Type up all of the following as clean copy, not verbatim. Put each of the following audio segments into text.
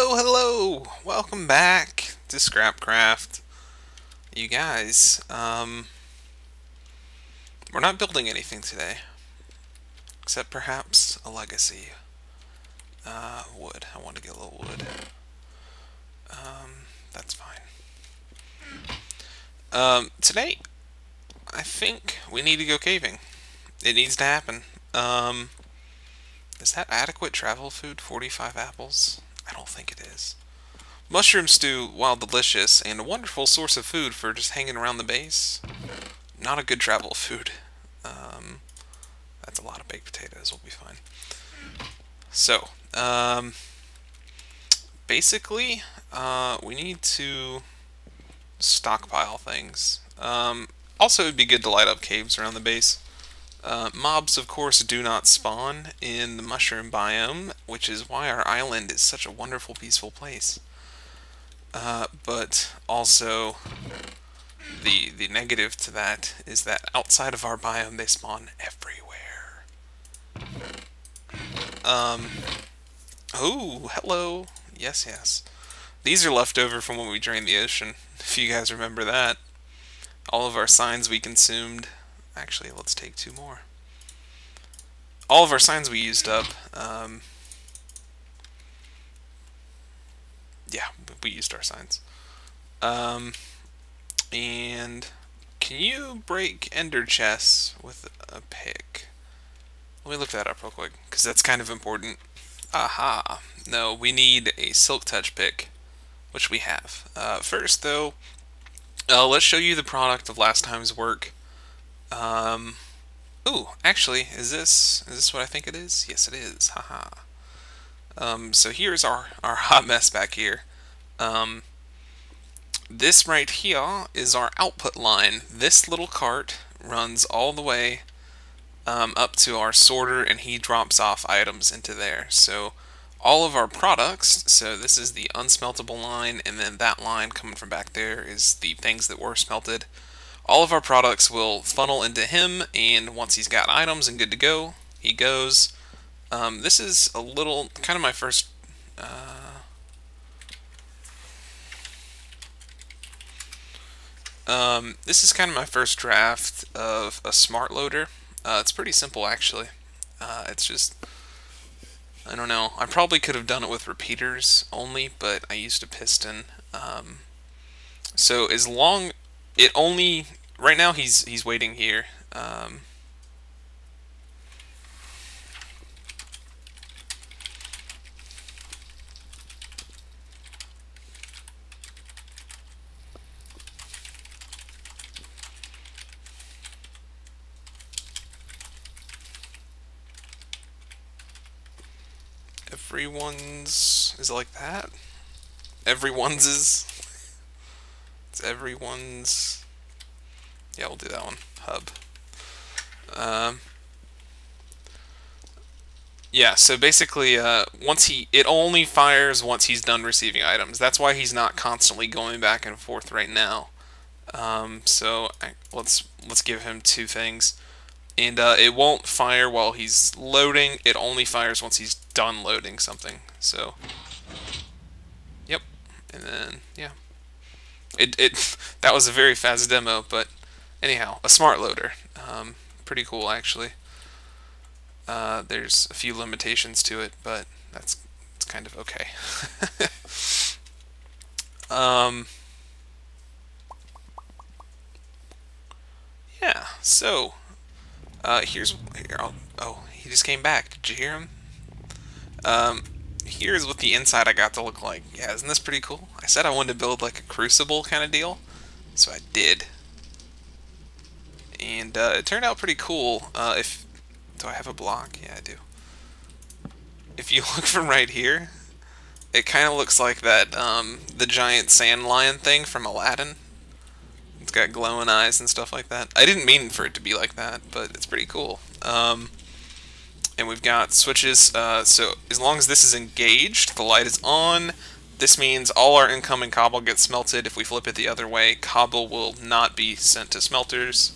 Hello, hello! Welcome back to ScrapCraft. You guys, we're not building anything today. Except perhaps a legacy. Wood. I want to get a little wood. That's fine. Today, I think we need to go caving. It needs to happen. Is that adequate travel food? 45 apples? I don't think it is. Mushroom stew, while delicious, and a wonderful source of food for just hanging around the base, not a good travel food. That's a lot of baked potatoes, we'll be fine. So, basically, we need to stockpile things. Also, it would be good to light up caves around the base. Mobs, of course, do not spawn in the mushroom biome, which is why our island is such a wonderful, peaceful place. But also, the negative to that is that outside of our biome, they spawn everywhere. Oh, hello. Yes, yes. These are left over from when we drained the ocean, if you guys remember that. All of our signs we consumed. Actually, let's take 2 more. All of our signs we used up. Yeah, we used our signs. And can you break ender chests with a pick? Let me look that up real quick, because that's kind of important. Aha! No, we need a silk touch pick, which we have. First, though, let's show you the product of last time's work. Ooh, actually, is this what I think it is? Yes, it is. Haha. So here's our hot mess back here. This right here is our output line. This little cart runs all the way up to our sorter, and he drops off items into there. So all of our products, so this is the unsmeltable line, and then that line coming from back there is the things that were smelted. All of our products will funnel into him, and once he's got items and good to go, he goes. This is a little, kind of my first, this is kind of my first draft of a smart loader. It's pretty simple, actually. It's just, I don't know, I probably could have done it with repeaters only, but I used a piston. So as long, it only, right now he's waiting here. Everyone's, is it like that? Everyone's is, it's everyone's, yeah, we'll do that one, hub. Yeah, so basically, once it only fires once he's done receiving items. That's why he's not constantly going back and forth right now. Let's give him 2 things. And it won't fire while he's loading. It only fires once he's done loading something. So, yep. And then, yeah. That was a very fast demo, but anyhow, a smart loader. Pretty cool, actually. There's a few limitations to it, but it's kind of okay. Yeah, so here, oh, he just came back. Did you hear him? Here's what the inside I got to look like. Yeah, isn't this pretty cool? I said I wanted to build like a crucible kind of deal, so I did. And it turned out pretty cool. Do I have a block? Yeah, I do. If you look from right here, it kind of looks like that, the giant sand lion thing from Aladdin. It's got glowing eyes and stuff like that. I didn't mean for it to be like that, but it's pretty cool. And we've got switches, so as long as this is engaged, the light is on. This means all our incoming cobble gets smelted. If we flip it the other way, cobble will not be sent to smelters.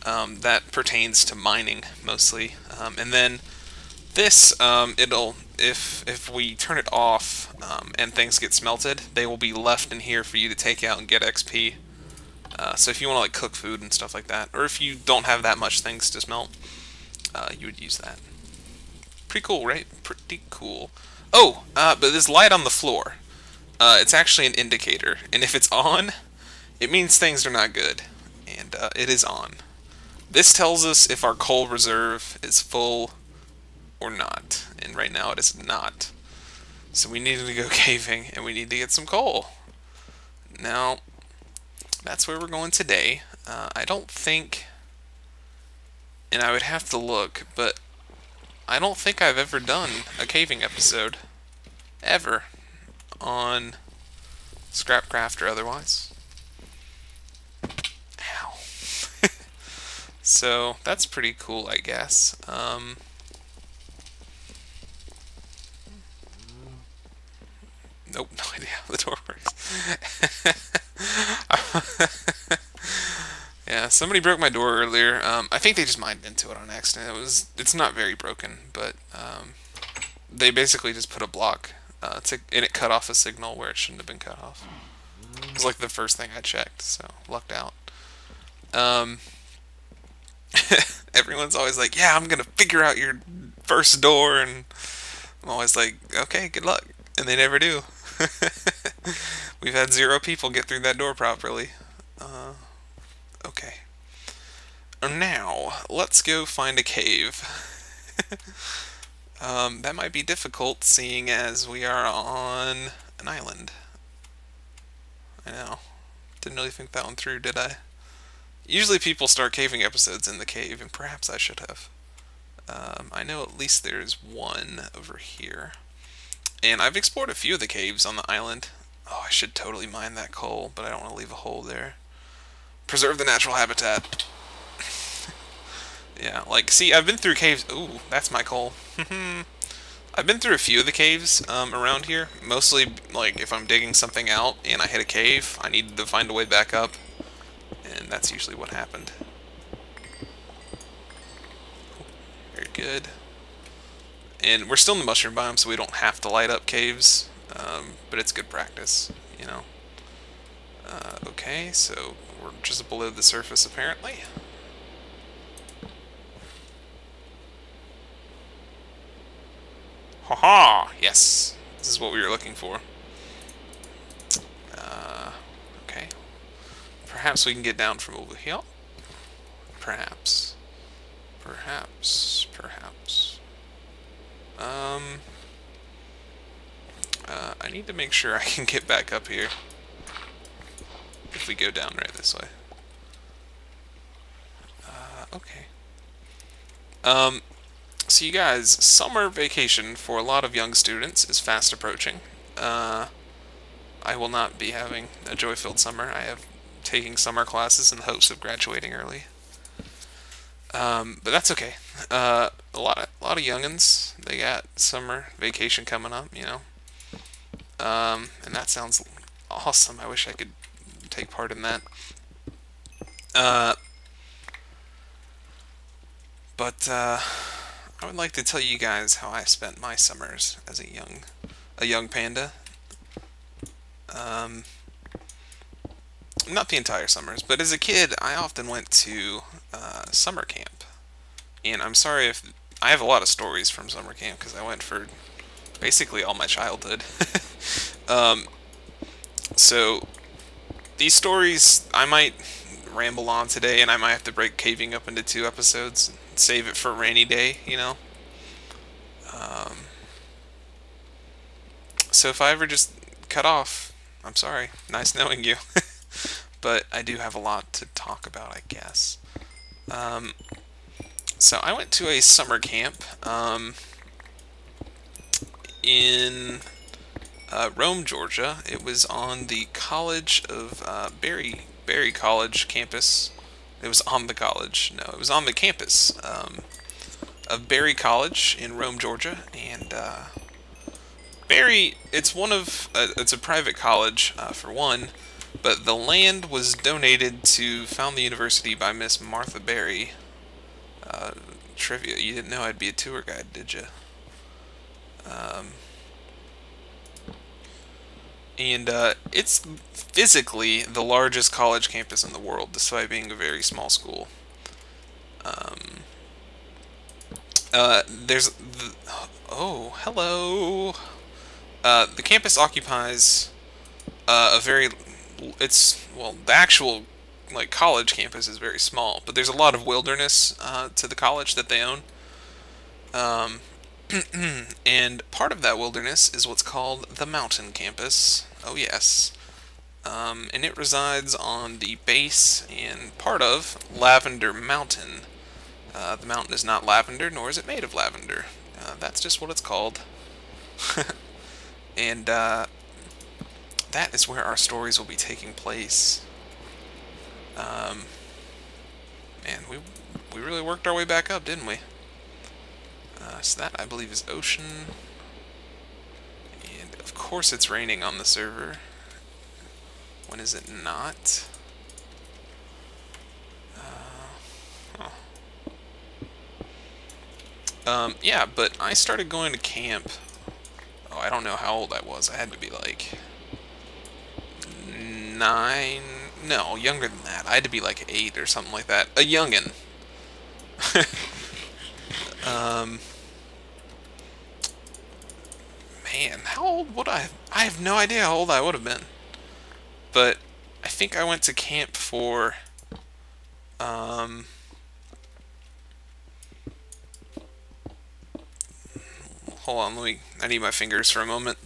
That pertains to mining, mostly. And then this, it'll if we turn it off and things get smelted, they will be left in here for you to take out and get XP. So if you want to like cook food and stuff like that, or if you don't have that much things to smelt, you would use that. Pretty cool, right? Pretty cool. Oh, but this light on the floor, it's actually an indicator, and if it's on, it means things are not good, and it is on. This tells us if our coal reserve is full or not, and right now it is not. So we need to go caving, and we need to get some coal. Now, that's where we're going today. I don't think, and I would have to look, but I don't think I've ever done a caving episode, ever, on ScrapCraft or otherwise. Ow. So, that's pretty cool, I guess. Nope, no idea how the door works. Yeah, somebody broke my door earlier. I think they just mined into it on accident. It's not very broken, but they basically just put a block and it cut off a signal where it shouldn't have been cut off. It was like the first thing I checked, so lucked out. Everyone's always like, yeah, I'm gonna figure out your first door, and I'm always like, okay, good luck, and they never do. We've had 0 people get through that door properly. Okay. Now, let's go find a cave. That might be difficult, seeing as we are on an island. I know. Didn't really think that one through, did I? Usually people start caving episodes in the cave, and perhaps I should have. I know at least there's one over here. And I've explored a few of the caves on the island. Oh, I should totally mine that coal, but I don't want to leave a hole there. Preserve the natural habitat. Yeah, like, see, I've been through caves. Ooh, that's my coal. I've been through a few of the caves around here. Mostly, like, if I'm digging something out and I hit a cave, I need to find a way back up. And that's usually what happened. Very good. And we're still in the mushroom biome, so we don't have to light up caves. But it's good practice, you know. Okay, so we're just below the surface, apparently. Haha! Yes! This is what we were looking for. Okay. Perhaps we can get down from over here. Perhaps. Perhaps. I need to make sure I can get back up here. If we go down right this way. Okay. So you guys, summer vacation for a lot of young students is fast approaching. I will not be having a joy-filled summer. I have taking summer classes in the hopes of graduating early. But that's okay. A lot of youngins, they got summer vacation coming up, you know. And that sounds awesome. I wish I could take part in that. But I would like to tell you guys how I spent my summers as a young panda. Not the entire summers, but as a kid, I often went to summer camp. And I'm sorry if I have a lot of stories from summer camp because I went for basically all my childhood. So these stories I might ramble on today, and I might have to break caving up into 2 episodes, and save it for a rainy day, you know. So if I ever just cut off, I'm sorry. Nice knowing you. But I do have a lot to talk about, I guess. So I went to a summer camp in Rome, Georgia. It was on the College of Berry College campus. It was on the college. No, it was on the campus of Berry College in Rome, Georgia. And Berry, it's a private college for one, but the land was donated to found the university by Miss Martha Berry. Trivia: you didn't know I'd be a tour guide, did you? And it's physically the largest college campus in the world, despite being a very small school. There's oh, hello. The campus occupies a very well, the actual like college campus is very small, but there's a lot of wilderness to the college that they own. Um, and part of that wilderness is what's called the mountain campus. Oh yes. And it resides on the base and part of Lavender Mountain. The mountain is not lavender, nor is it made of lavender. That's just what it's called. And that is where our stories will be taking place. Man, we really worked our way back up, didn't we? So that, I believe, is ocean. And, of course, it's raining on the server. When is it not? Yeah, but I started going to camp. Oh, I don't know how old I was. I had to be like 9. No, younger than that. I had to be like 8 or something like that. A youngin'. Man, how old would I have? I have no idea how old I would have been. But I think I went to camp for hold on, I need my fingers for a moment.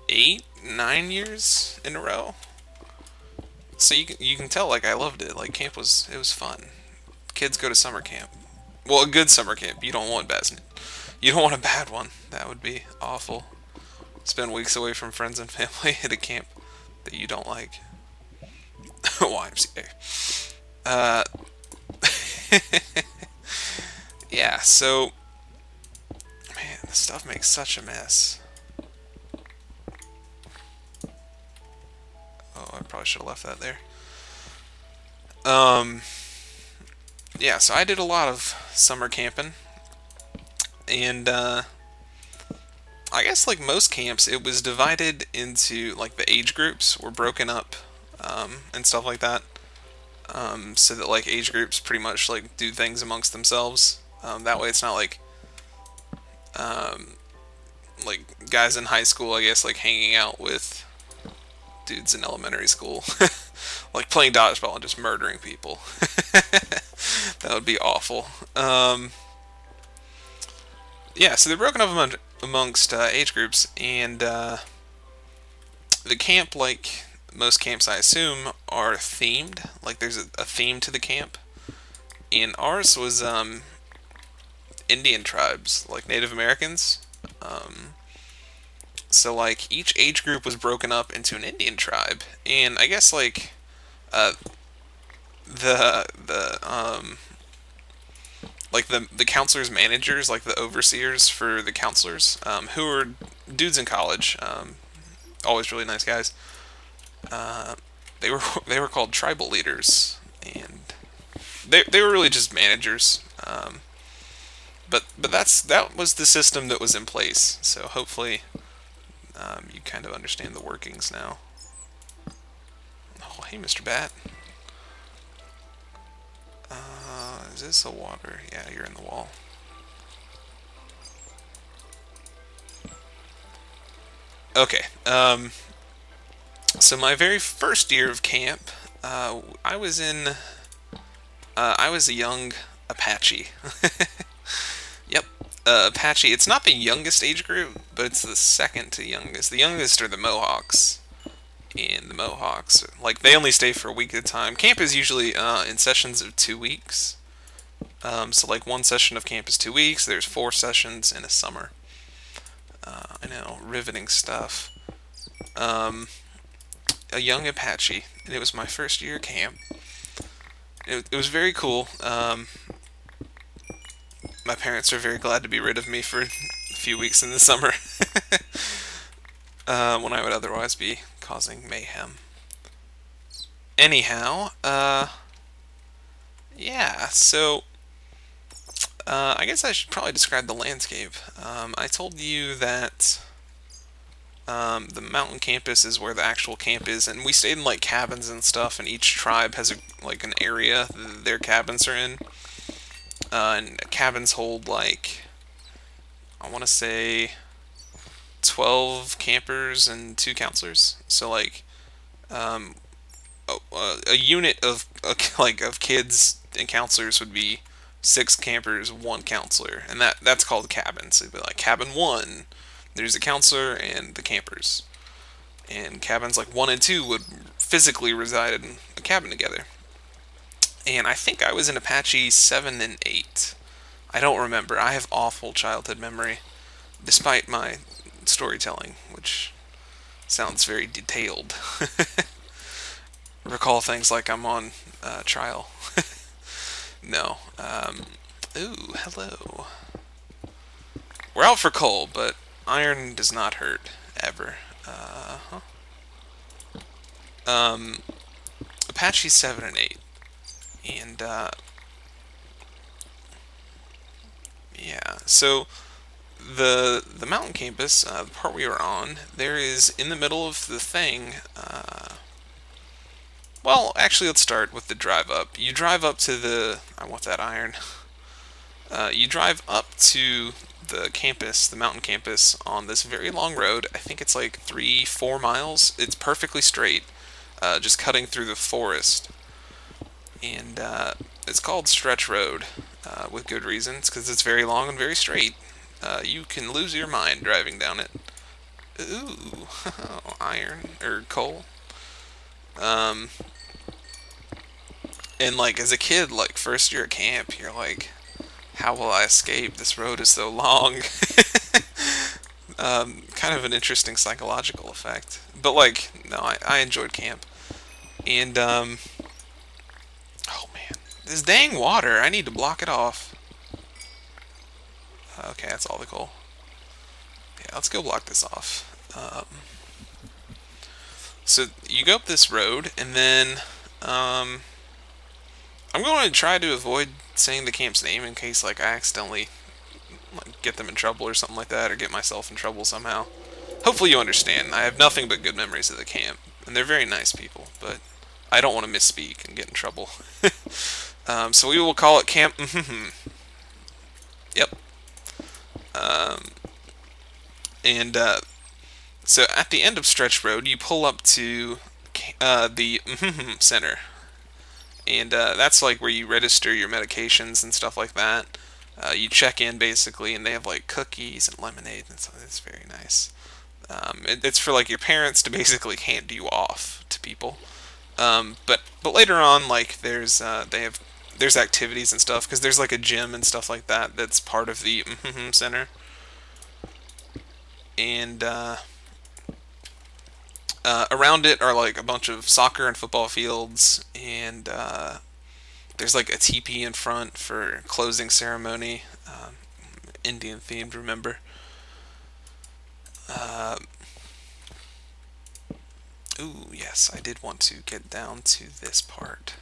8, 9 years in a row. So you can tell, like, I loved it. Like, it was fun. Kids go to summer camp. Well, a good summer camp. You don't want a bad one. That would be awful. Spend weeks away from friends and family at a camp that you don't like. YMCA. Yeah, so man, this stuff makes such a mess. Oh, I probably should have left that there. Yeah, so I did a lot of summer camping, and I guess like most camps, it was divided into like the age groups were broken up, and stuff like that, so that like age groups pretty much like do things amongst themselves. That way, it's not like guys in high school, I guess, like hanging out with dudes in elementary school, like playing dodgeball and just murdering people. That would be awful. Yeah, so they're broken up amongst age groups, and the camp, like most camps I assume, are themed. Like there's a theme to the camp. And ours was Indian tribes, like Native Americans. So like each age group was broken up into an Indian tribe, and I guess like the like the counselors managers, like the overseers for the counselors, who were dudes in college, always really nice guys. They were called tribal leaders, and they were really just managers. But that was the system that was in place. So hopefully you kind of understand the workings now. Oh, hey, Mr. Bat. Is this a water? Yeah, you're in the wall. Okay. So my very first year of camp, I was a young Apache. Yep, Apache. It's not the youngest age group, but it's the second to youngest. The youngest are the Mohawks. And the Mohawks, like, they only stay for a week at a time. Camp is usually in sessions of 2 weeks. So, like, one session of camp is 2 weeks. There's 4 sessions in a summer. I know, riveting stuff. A young Apache, and it was my first year at camp. It was very cool. My parents are very glad to be rid of me for a few weeks in the summer. When I would otherwise be causing mayhem. Anyhow, Yeah, so I guess I should probably describe the landscape. I told you that the mountain campus is where the actual camp is, and we stayed in like cabins and stuff, and each tribe has like an area that their cabins are in. And cabins hold like, I want to say 12 campers and 2 counselors. So like um, a unit of like of kids and counselors would be 6 campers, 1 counselor, and that's called cabin. So it'd be like cabin 1. There's a counselor and the campers, and cabins like 1 and 2 would physically reside in a cabin together. And I think I was in Apache 7 and 8. I don't remember. I have awful childhood memory, despite my storytelling, which sounds very detailed. Recall things like I'm on trial. No. Ooh, hello. We're out for coal, but iron does not hurt, ever. Apache 7 and 8. And, yeah, so the mountain campus, the part we were on, there is in the middle of the thing. Well, actually, let's start with the drive up. You drive up to the. I want that iron. You drive up to the campus, the mountain campus, on this very long road. I think it's like 3-4 miles. It's perfectly straight, just cutting through the forest. And it's called Stretch Road, with good reasons, because it's very long and very straight. You can lose your mind driving down it. Ooh, iron, or coal. And like as a kid, like first year at camp, you're like, how will I escape? This road is so long. Kind of an interesting psychological effect. But like, no, I enjoyed camp. And oh man, this dang water! I need to block it off. Okay, that's all the coal. Yeah, let's go block this off. So you go up this road, and then I'm going to try to avoid saying the camp's name in case like I accidentally like, get them in trouble or something like that, or get myself in trouble somehow. Hopefully you understand. I have nothing but good memories of the camp, and they're very nice people, but I don't want to misspeak and get in trouble. So we will call it Camp. Yep. And so at the end of Stretch Road, you pull up to the center. And that's like where you register your medications and stuff like that. You check in basically, and they have like cookies and lemonade, and so it's very nice. It's for like your parents to basically hand you off to people. But later on, like there's activities and stuff, because there's like a gym and stuff like that that's part of the center. And around it are like a bunch of soccer and football fields, and there's like a teepee in front for closing ceremony, Indian themed, remember. Ooh, yes, I did want to get down to this part.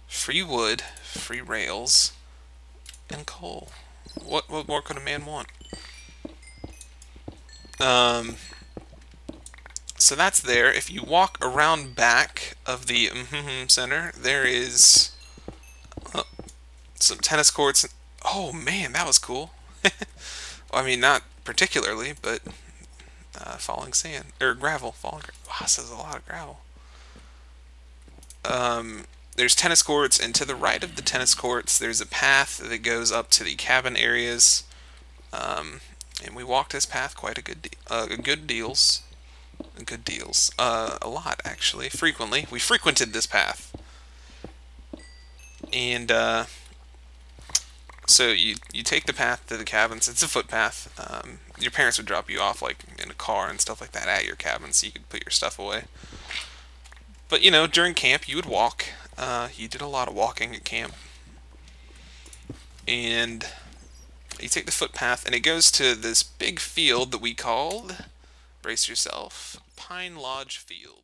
Free wood, free rails, and coal. What more could a man want? So that's there. If you walk around back of the center, there is some tennis courts. Oh man, that was cool. Well, I mean, not particularly, but falling sand or gravel. Wow, this is a lot of gravel. There's tennis courts, and to the right of the tennis courts, there's a path that goes up to the cabin areas. And we walked this path quite a good deals. Good deals. A lot, actually. Frequently. We frequented this path. And, so you take the path to the cabins. It's a footpath. Your parents would drop you off, like, in a car and stuff like that at your cabin so you could put your stuff away. But, you know, during camp, you would walk. You did a lot of walking at camp. And you take the footpath, and it goes to this big field that we called, brace yourself, Pine Lodge Field.